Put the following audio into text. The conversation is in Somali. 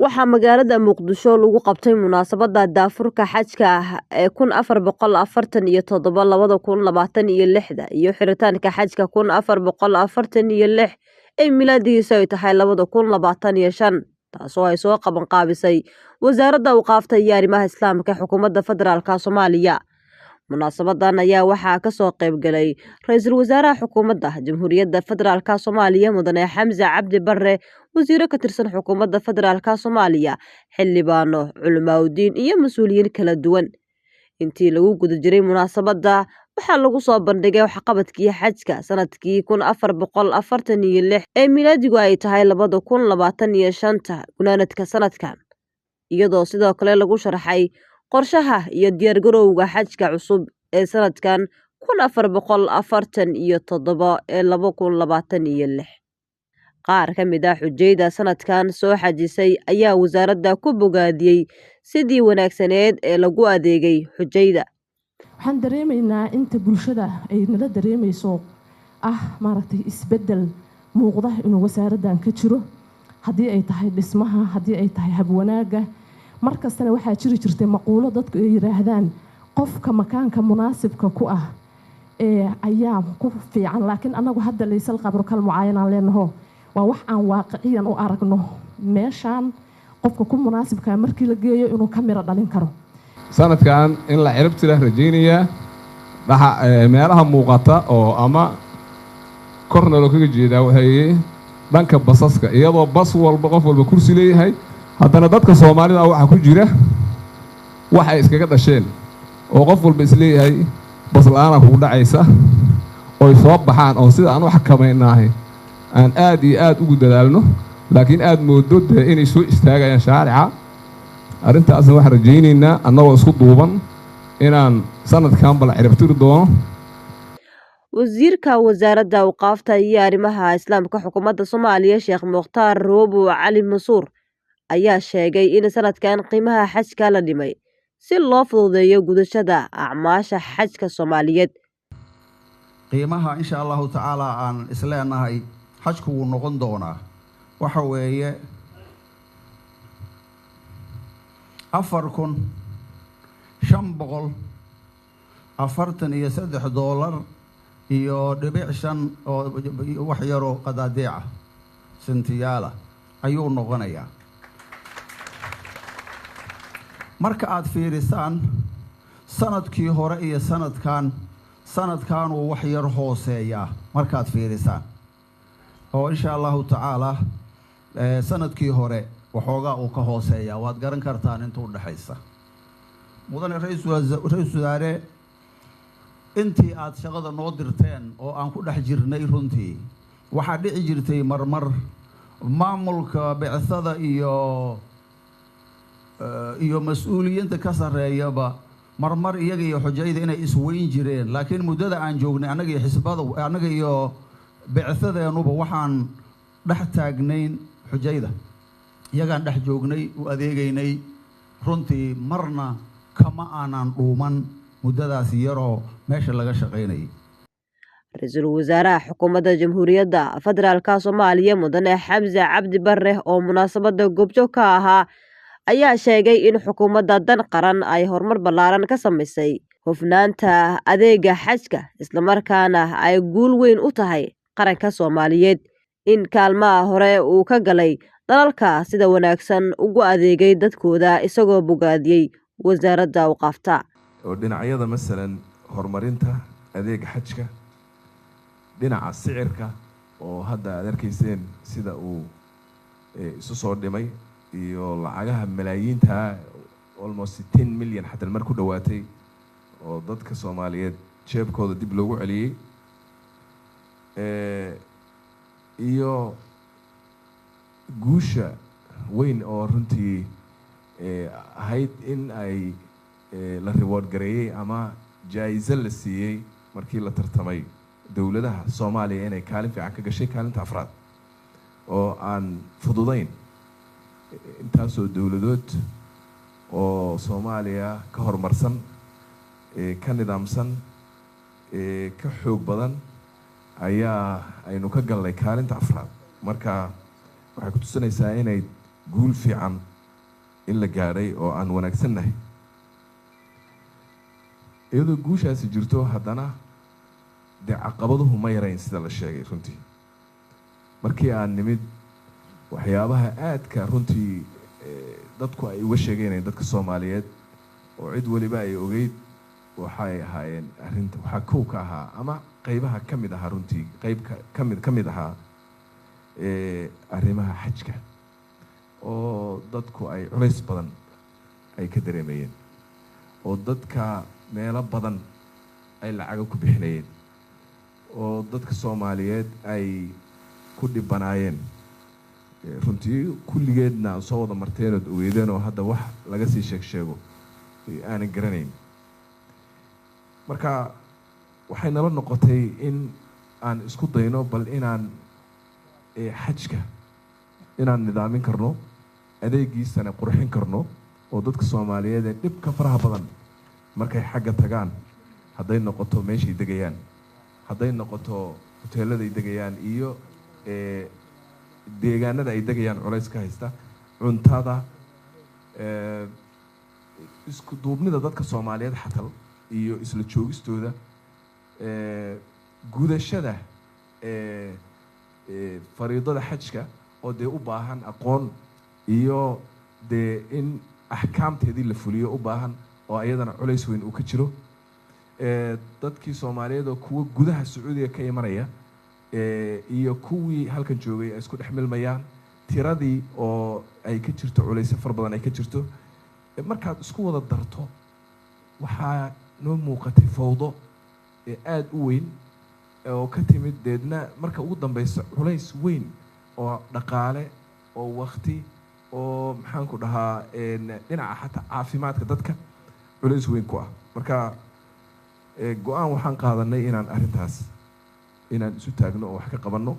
waxaa magaalada Muqdisho lagu qabtay munaasabada daafurka xajka ah ee 1447 iyo xiritaanka xajka 1446 ee milaadigiisa ay tahay 2025 taasoo ay soo qaban qaabisay wasaaradda awqaafta iyo arrimaha islaamka xukuumadda federaalka Soomaaliya. munaasabadan ayaa waxaa ka soo qayb galay ra'iisul wasaaraha xukuumadda jamhuuriyadda federaalka Soomaaliya mudane Xamza Cabdi Barre, wasiiro ka tirsan xukuumadda federaalka Soomaaliya, xildhibaano, culimaawidiin iyo mas'uuliyiin kala duwan. intii lagu guda jiray munaasabada waxaa lagu soo bandhigay waxqabadkii xajka sanadkii 1446 ee milaadigu ay tahay 2025 gunaanadka sanadkan, iyadoo sidoo kale lagu sharaxay qorshaha iyo diyaargarowga xajka cusub ee sanadkan 1447 ee 2026. qaar ka mid ah xujayda sanadkan soo xajisay ayaa wasaaradda ku bogaadiyey sidii wanaagsaneed ee lagu adeegay xujayda. waxaan dareemaynaa inta bulshada ay nala dareemayso maaragtay isbedel muuqda inuu wasaaraddan ka jiro, haddii ay tahay dhismaha, haddii ay tahay habwanaaga. markastana waxaa jiri jirtay maquulo dadku ay yiraahdaan qofka makaanka munaasibka ku ah ayaa ku fiican, laakiin anagu hadda laysal qabro kal mucaayanaan leenaho waa wax aan waaqiciyan u aragno meeshaan qofka ku munaasibka markii la geeyo inuu ka miro dhalin karo. sanadkan in la cirib tira rajaynayaa meelaha muuqata oo ama korna loo kaga jeedaa waxay dhanka basaska, iyadoo bas walba qof walba kursi leeyahay, haddana dadka Soomaalida waxa ku jira waxay iskaga dhasheen oo qof walba isleeyahay bas la'aan ku dhacaysa oo soo baxaan oo sida aan wax kamaynahay aan aad iyo aad ugu dadaalno, laakiin aad moodo inay soo istaagayaan shaarica. arrintaasna waxaan rajaynaynaa annagoo isku duuban inaan sanadkan bal ciribtiri doono. wasiirka wasaaradda awqaafta iyo arrimaha islaamka xukuumadda Soomaaliya Sheekh Mukhtaar Roobo Cali Masuur ayaa sheegay in sanadkan qiimaha xajka la dhimay si loo fududeeyo gudashada acmaasha xajka Soomaaliyeed. qiimaha insha Allah ta'ala aan isleenahay xajku wuu noqon doonaa waxa weeye $4,543 iyo $5 oo wax yaro qadaadiica sentiyaala ayuu noqonayaa. marka aad fiirisaan sanadkii hore iyo sanadkan uu wax yar hooseeyaa markaad fiirisaan oo insha Allah ta'ala sanadkii hore waxoogaa uu ka hooseeyaa, waad garan kartaan inta u dhaxaysa. mudane ra'iisul wasaare, intii aad shaqada noo dirteen oo aan ku dhex jirnay runtii waxaa dhici jirtay marmar maamulka bicada iyo mas'uuliyiinta ka sareeyaba marmar iyaga iyo xujayda inay isweyn jireen, laakiin muddada aan joognay anaga iyo xisbada anaga iyo bicadeenuba waxaan dhex taagnayn xujayda, iyagaan dhex joognay u adeegaynay runtii marna kama aanan dhuuman muddadaas yaroo meesha laga shaqaynayay. ra'iisul wasaaraha xukuumadda jamhuuriyadda federaalka Soomaaliya mudane Xamza Cabdi Barre oo munaasabada goobjoog ka ahaa ayaa sheegay in xukuumadda dan qaran ay horumar ballaaran ka samaysay hufnaanta adeega xajka, isla markaana ay guul weyn u tahay qaranka Soomaaliyeed in kaalmaha hore uu ka galay dalalka sida wanaagsan ugu adeegay dadkooda, isagoo bogaadiyey wasaaradda awqaafta oo dhinacyada masalan horumarinta adeega xajka, dhinaca sicirka oo hadda aad arkayseen sida uu isu soo dhimay, iyo lacagaha malaayiinta almost 10 milyan xataa mar ku dhawaatay oo dadka Soomaaliyeed jeebkooda dib loogu celiyay, iyo guusha weyn oo runtii ahayd in ay la reward gareeyay ama jaa'izo la siiyey markii la tartamay dowladaha Soomaaliya inay kaalin fiican ka gashay, kaalinta afraad oo aan fududayn. intaasoo dowladood oo Soomaaliya ka horumarsan, ka nidaamsan, ka xoog badan ayaa aynu ka galnay kaalinta afraad. marka waxay ku tusinaysaa inay guul fiican in la gaadhay oo aan wanaagsannahay iyadoo guushaasi jirto haddana dee caqabaduhu ma yarayn sida la sheegay runtii markii aan nimid waxyaabaha aadka runtii dadku ay uga sheegeynayeen dadka Soomaaliyeed oo cid waliba ay ogeyd waxay ahaayeen arrinta waxa kow ka ahaa ama qaybaha ka mid ahaa runtii qayb ka mid ahaa arrimaha xajka oo dadku ay culays badan ay ka dareemayeen oo dadka meelo badan ay lacag ku bixinayeen oo dadka Soomaaliyeed ay ku dhibanaayeen runtii kulligeedna soo wada marteen oo ogeedeen oo hadda wax laga sii sheego aanan garanayn marka waxay nala noqotay in aan isku dayno bal inaan xajka inaan nidaamin karno adeegiisana qurxin karno oo dadka Soomaaliyeed ee dhibka faraha badan markay xagga tagaan hadday noqoto meeshay degayaan hadday noqoto hoteelada ay degayaan iyo deegaanada ay degayaan culays ka haysta cuntada isku duubnida dadka Soomaaliyeed xatal iyo isla joogistooda gudashada fariidada xajka oo dee u baahan aqoon iyo dee in axkaamteedii la fuliyo u baahan oo ayadana culays weyn uu ka jiro dadkii Soomaaliyeed oo kuwa gudaha Sacuudiga ka imanaya iyo kuwii halkan joogay ay isku dhexmilmayaan tiradii oo ay ka jirto culays far badan ay ka jirto markaad isku wada darto waxaa noo muuqatay fawdo aad u weyn oo ka timid deedna marka ugu dambaysa culays weyn oo dhaqaale oo waqti oo maxaan ku dhahaa dhinaca xataa caafimaadka dadka culays weyn ku ah marka go'aan waxaan qaadanay inaan arrintaas inaan isu taagno oo wax ka qabanno